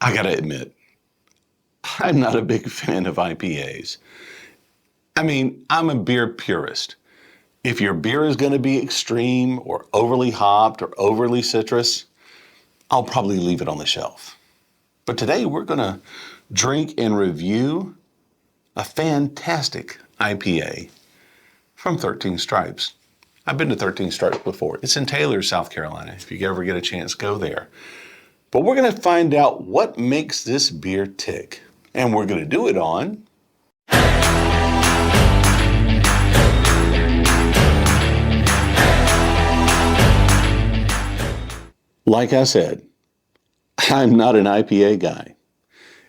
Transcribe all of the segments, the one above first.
I gotta admit, I'm not a big fan of IPAs. I mean, I'm a beer purist. If your beer is going to be extreme or overly hopped or overly citrus, I'll probably leave it on the shelf. But today we're going to drink and review a fantastic IPA from 13 Stripes. I've been to 13 Stripes before. It's in Taylor, South Carolina. If you ever get a chance, go there. But we're going to find out what makes this beer tick. And we're going to do it on like I said, I'm not an IPA guy.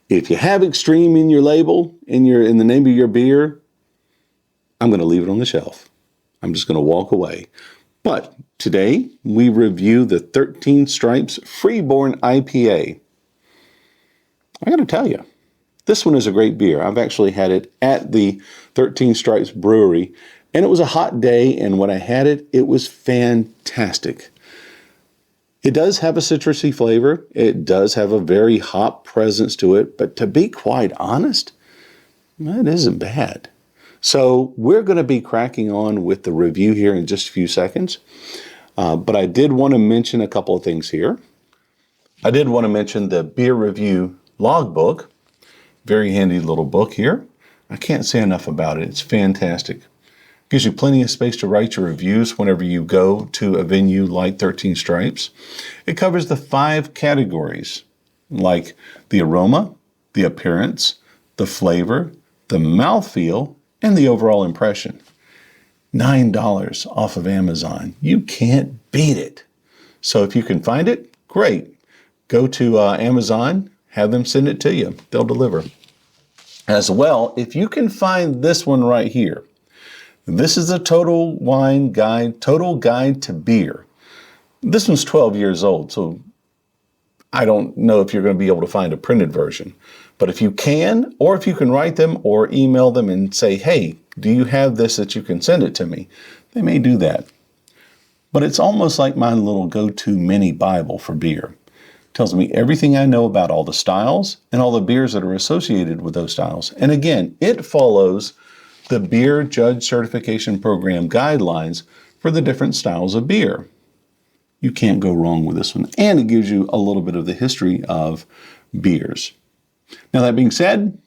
If you have extreme in your label, in the name of your beer, I'm going to leave it on the shelf. I'm just going to walk away. But today we review the 13 Stripes Freeborn IPA. I got to tell you, this one is a great beer. I've actually had it at the 13 Stripes Brewery, and it was a hot day, and when I had it, it was fantastic. It does have a citrusy flavor. It does have a very hop presence to it, but to be quite honest, it isn't bad. So we're going to be cracking on with the review here in just a few seconds, but I did want to mention a couple of things here. I did want to mention the beer review logbook. Very handy little book here. I can't say enough about it. It's fantastic. Gives you plenty of space to write your reviews whenever you go to a venue like 13 Stripes. It covers the 5 categories, like the aroma, the appearance, the flavor, the mouthfeel, and the overall impression. $9 off of Amazon. You can't beat it. So if you can find it, great. Go to Amazon, have them send it to you. They'll deliver. As well, if you can find this one right here, this is a Total Guide to Beer. This one's 12 years old, so I don't know if you're going to be able to find a printed version. But if you can, or if you can write them or email them and say, hey, do you have this that you can send it to me? They may do that. But it's almost like my little go-to mini Bible for beer. It tells me everything I know about all the styles and all the beers that are associated with those styles. And again, it follows the Beer Judge Certification Program guidelines for the different styles of beer. You can't go wrong with this one. And it gives you a little bit of the history of beers. Now that being said,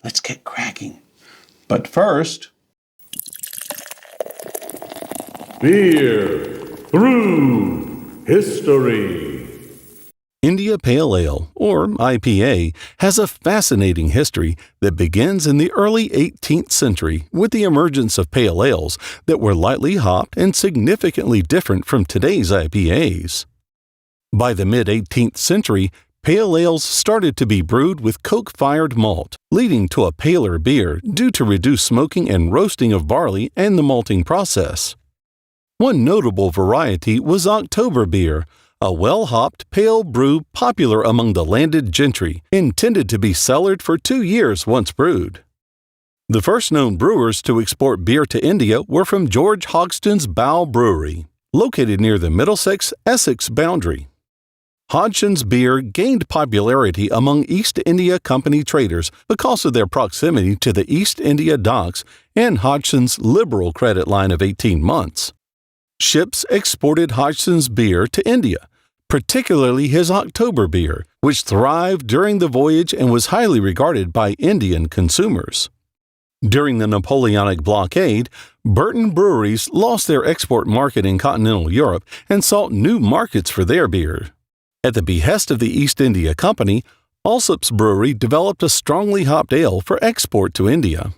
let's get cracking. But first, Beer Through History. India Pale Ale, or IPA, has a fascinating history that begins in the early 18th century with the emergence of pale ales that were lightly hopped and significantly different from today's IPAs. By the mid-18th century, pale ales started to be brewed with coke-fired malt, leading to a paler beer due to reduced smoking and roasting of barley and the malting process. One notable variety was October beer, a well-hopped pale brew popular among the landed gentry, intended to be cellared for 2 years once brewed. The first known brewers to export beer to India were from George Hodgson's Bow Brewery, located near the Middlesex-Essex boundary. Hodgson's beer gained popularity among East India Company traders because of their proximity to the East India docks and Hodgson's liberal credit line of 18 months. Ships exported Hodgson's beer to India, particularly his October beer, which thrived during the voyage and was highly regarded by Indian consumers. During the Napoleonic blockade, Burton breweries lost their export market in continental Europe and sought new markets for their beer. At the behest of the East India Company, Allsop's brewery developed a strongly hopped ale for export to India.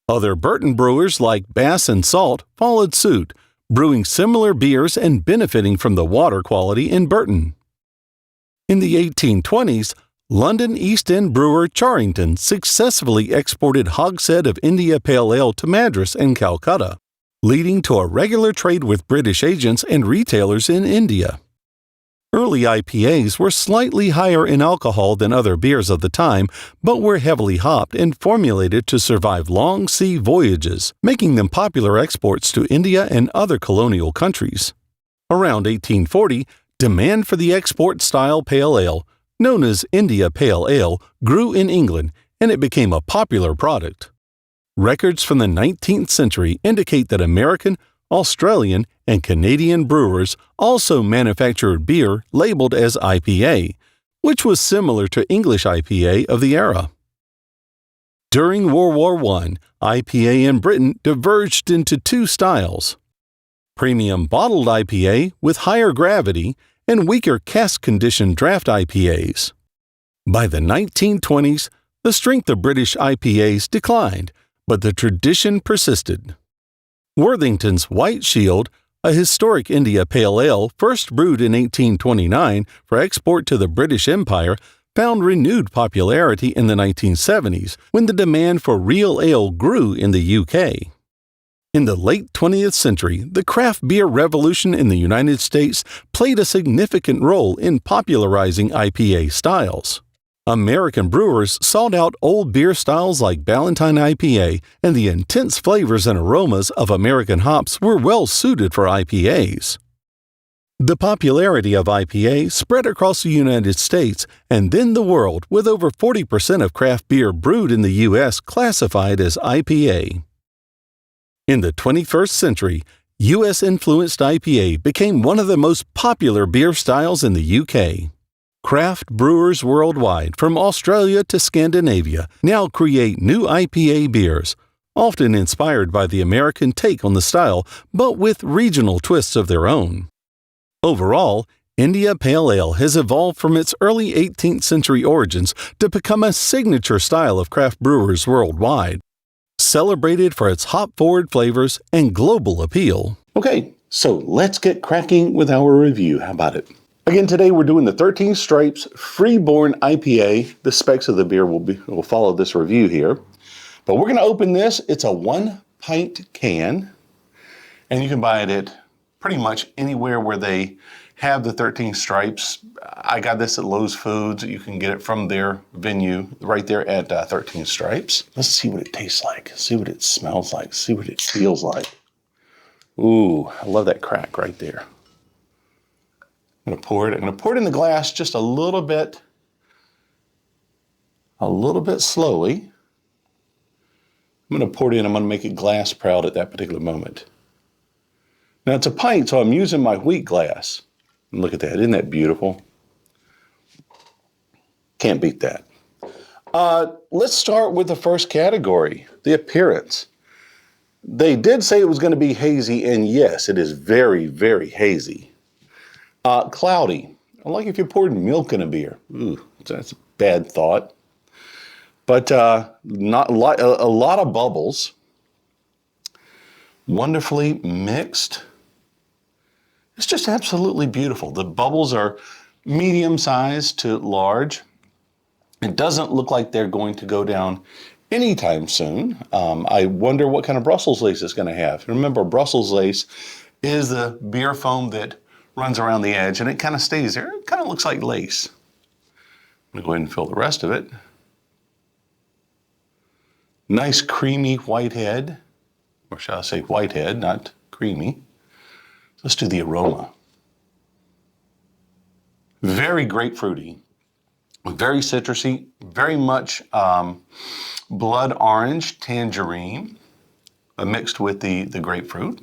Other Burton brewers like Bass and Salt followed suit, brewing similar beers and benefiting from the water quality in Burton. In the 1820s, London East End brewer Charrington successfully exported hogshead of India Pale Ale to Madras and Calcutta, leading to a regular trade with British agents and retailers in India. Early IPAs were slightly higher in alcohol than other beers of the time, but were heavily hopped and formulated to survive long sea voyages, making them popular exports to India and other colonial countries. Around 1840, demand for the export-style pale ale, known as India Pale Ale, grew in England and it became a popular product. Records from the 19th century indicate that American, Australian, and Canadian brewers also manufactured beer labeled as IPA, which was similar to English IPA of the era. During World War I, IPA in Britain diverged into two styles: premium bottled IPA with higher gravity and weaker cask-conditioned draft IPAs. By the 1920s, the strength of British IPAs declined, but the tradition persisted. Worthington's White Shield, a historic India Pale Ale first brewed in 1829 for export to the British Empire, found renewed popularity in the 1970s when the demand for real ale grew in the UK. In the late 20th century, the craft beer revolution in the United States played a significant role in popularizing IPA styles. American brewers sought out old beer styles like Ballantine IPA, and the intense flavors and aromas of American hops were well suited for IPAs. The popularity of IPA spread across the United States and then the world, with over 40% of craft beer brewed in the U.S. classified as IPA. In the 21st century, U.S.-influenced IPA became one of the most popular beer styles in the UK. Craft brewers worldwide, from Australia to Scandinavia, now create new IPA beers, often inspired by the American take on the style, but with regional twists of their own. Overall, India Pale Ale has evolved from its early 18th century origins to become a signature style of craft brewers worldwide, celebrated for its hop-forward flavors and global appeal. Okay, so let's get cracking with our review. How about it? Again, today we're doing the 13 Stripes Freeborn IPA. The specs of the beer will follow this review here. But we're going to open this. It's a 1-pint can, and you can buy it at pretty much anywhere where they have the 13 Stripes. I got this at Lowe's Foods. You can get it from their venue right there at 13 Stripes. Let's see what it tastes like, see what it smells like, see what it feels like. Ooh, I love that crack right there. I'm gonna pour it in the glass just a little bit slowly. I'm gonna pour it in, I'm gonna make it glass proud at that particular moment. Now it's a pint, so I'm using my wheat glass. And look at that, isn't that beautiful? Can't beat that. Let's start with the first category, the appearance. They did say it was going to be hazy, and yes, it is very, very hazy. Cloudy, like if you poured milk in a beer. Ooh, that's a bad thought. But not a lot of bubbles. Wonderfully mixed. It's just absolutely beautiful. The bubbles are medium-sized to large. It doesn't look like they're going to go down anytime soon. I wonder what kind of Brussels lace it's going to have. Remember, Brussels lace is the beer foam that runs around the edge, and it kind of stays there. It kind of looks like lace. I'm going to go ahead and fill the rest of it. Nice creamy white head. Or shall I say white head, not creamy. Let's do the aroma. Very grapefruity, very citrusy, very much blood orange tangerine mixed with the grapefruit.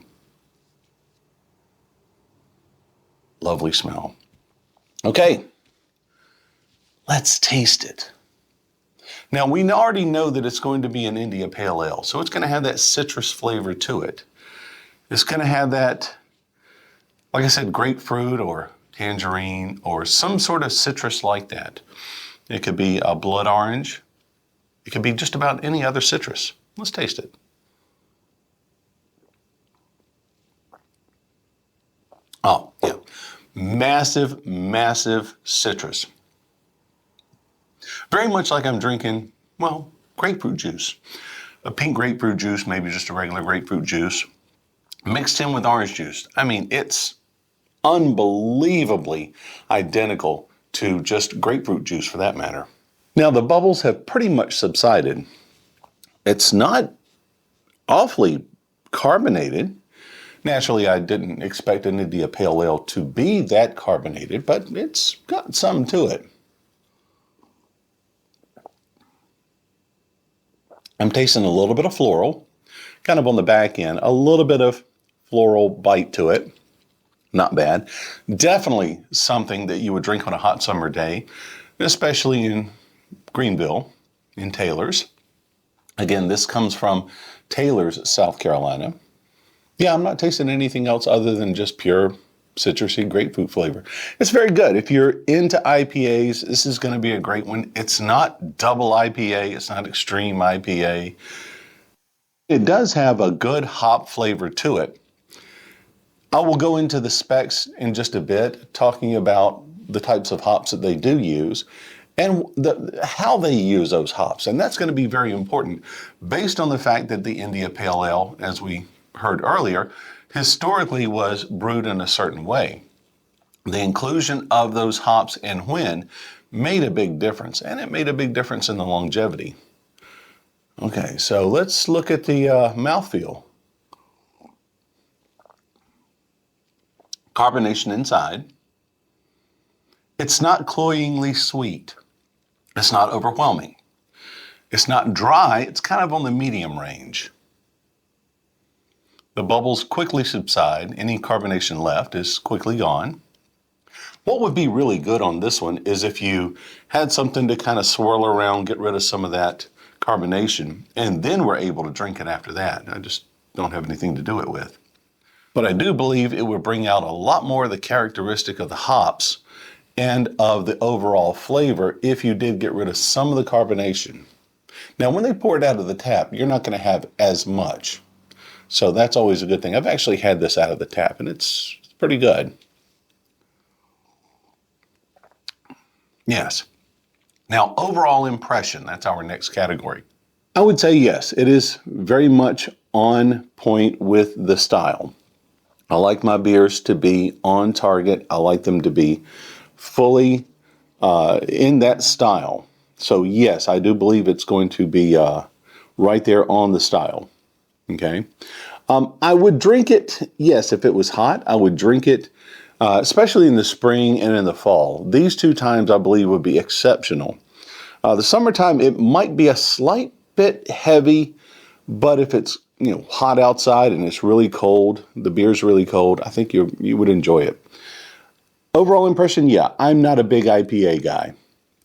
Lovely smell. Okay, let's taste it. Now, we already know that it's going to be an India Pale Ale, so it's going to have that citrus flavor to it. It's going to have that, like I said, grapefruit or tangerine or some sort of citrus like that. It could be a blood orange. It could be just about any other citrus. Let's taste it. Oh, yeah. Massive, massive citrus. Very much like I'm drinking, well, grapefruit juice. A pink grapefruit juice, maybe just a regular grapefruit juice, mixed in with orange juice. I mean, it's unbelievably identical to just grapefruit juice for that matter. Now, the bubbles have pretty much subsided. It's not awfully carbonated. Naturally, I didn't expect an India Pale Ale to be that carbonated, but it's got some to it. I'm tasting a little bit of floral, kind of on the back end, a little bit of floral bite to it. Not bad. Definitely something that you would drink on a hot summer day, especially in Greenville, in Taylor's. Again, this comes from Taylor's, South Carolina. Yeah, I'm not tasting anything else other than just pure citrusy grapefruit flavor. It's very good. If you're into IPAs, this is going to be a great one. It's not double IPA. It's not extreme IPA. It does have a good hop flavor to it. I will go into the specs in just a bit, talking about the types of hops that they do use and how they use those hops. And that's going to be very important based on the fact that the India Pale Ale, as we heard earlier, historically was brewed in a certain way. The inclusion of those hops and when made a big difference, and it made a big difference in the longevity. Okay, so let's look at the mouthfeel. Carbonation inside. It's not cloyingly sweet. It's not overwhelming. It's not dry. It's kind of on the medium range. The bubbles quickly subside. Any carbonation left is quickly gone. What would be really good on this one is if you had something to kind of swirl around, get rid of some of that carbonation, and then were able to drink it after that. I just don't have anything to do it with. But I do believe it would bring out a lot more of the characteristic of the hops and of the overall flavor if you did get rid of some of the carbonation. Now, when they pour it out of the tap, you're not going to have as much. So that's always a good thing. I've actually had this out of the tap, and it's pretty good. Yes. Now, overall impression, that's our next category. I would say yes, it is very much on point with the style. I like my beers to be on target. I like them to be fully in that style. So yes, I do believe it's going to be right there on the style. Okay. I would drink it, yes, if it was hot, I would drink it, especially in the spring and in the fall. These two times I believe would be exceptional. The summertime, it might be a slight bit heavy, but if it's hot outside and it's really cold, the beer's really cold, I think you would enjoy it. Overall impression, yeah, I'm not a big IPA guy.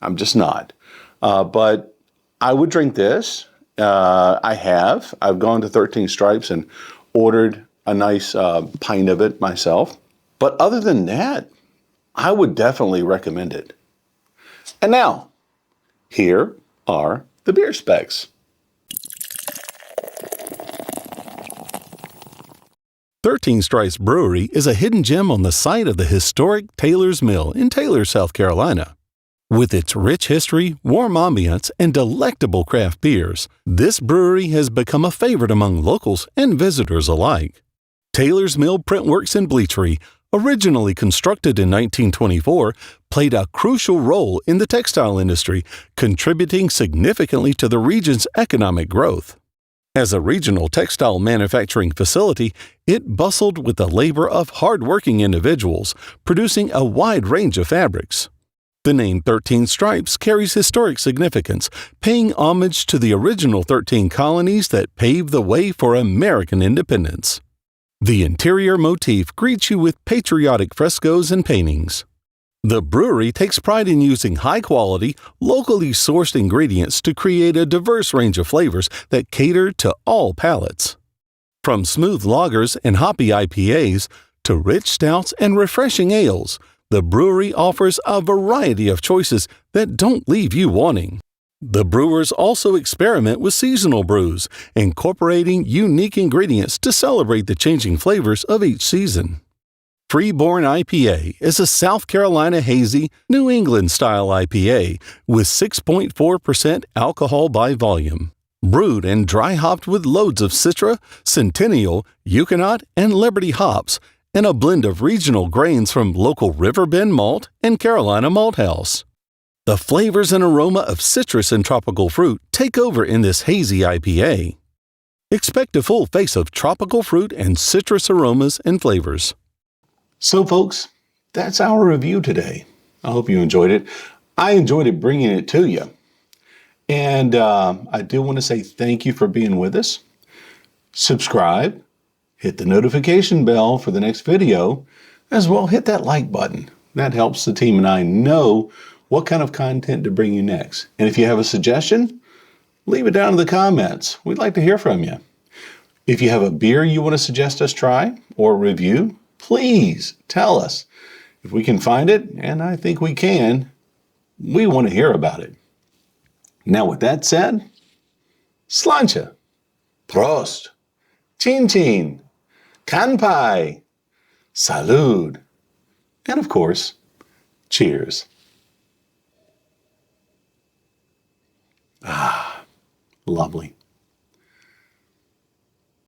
I'm just not. But I would drink this. I've gone to 13 Stripes and ordered a nice pint of it myself. But other than that, I would definitely recommend it. And now, here are the beer specs. 13 Stripes Brewery is a hidden gem on the site of the historic Taylor's Mill in Taylor, South Carolina. With its rich history, warm ambiance, and delectable craft beers, this brewery has become a favorite among locals and visitors alike. Taylor's Mill Printworks and Bleachery, originally constructed in 1924, played a crucial role in the textile industry, contributing significantly to the region's economic growth. As a regional textile manufacturing facility, it bustled with the labor of hard-working individuals, producing a wide range of fabrics. The name 13 Stripes carries historic significance, paying homage to the original 13 colonies that paved the way for American independence. The interior motif greets you with patriotic frescoes and paintings. The brewery takes pride in using high-quality, locally sourced ingredients to create a diverse range of flavors that cater to all palates. From smooth lagers and hoppy IPAs to rich stouts and refreshing ales, the brewery offers a variety of choices that don't leave you wanting. The brewers also experiment with seasonal brews, incorporating unique ingredients to celebrate the changing flavors of each season. Freeborn IPA is a South Carolina hazy, New England-style IPA with 6.4% alcohol by volume. Brewed and dry hopped with loads of Citra, Centennial, Euconaut, and Liberty hops, and a blend of regional grains from local Riverbend Malt and Carolina Malt House. The flavors and aroma of citrus and tropical fruit take over in this hazy IPA. Expect a full face of tropical fruit and citrus aromas and flavors. So folks, that's our review today. I hope you enjoyed it. I enjoyed it bringing it to you. And I do want to say thank you for being with us. Subscribe, hit the notification bell for the next video, as well hit that like button. That helps the team and I know what kind of content to bring you next. And if you have a suggestion, leave it down in the comments. We'd like to hear from you. If you have a beer you want to suggest us try or review, please tell us. If we can find it, and I think we can, we want to hear about it. Now with that said, sláinte, prost, chin chin, kanpai, salud, and of course, cheers. Lovely.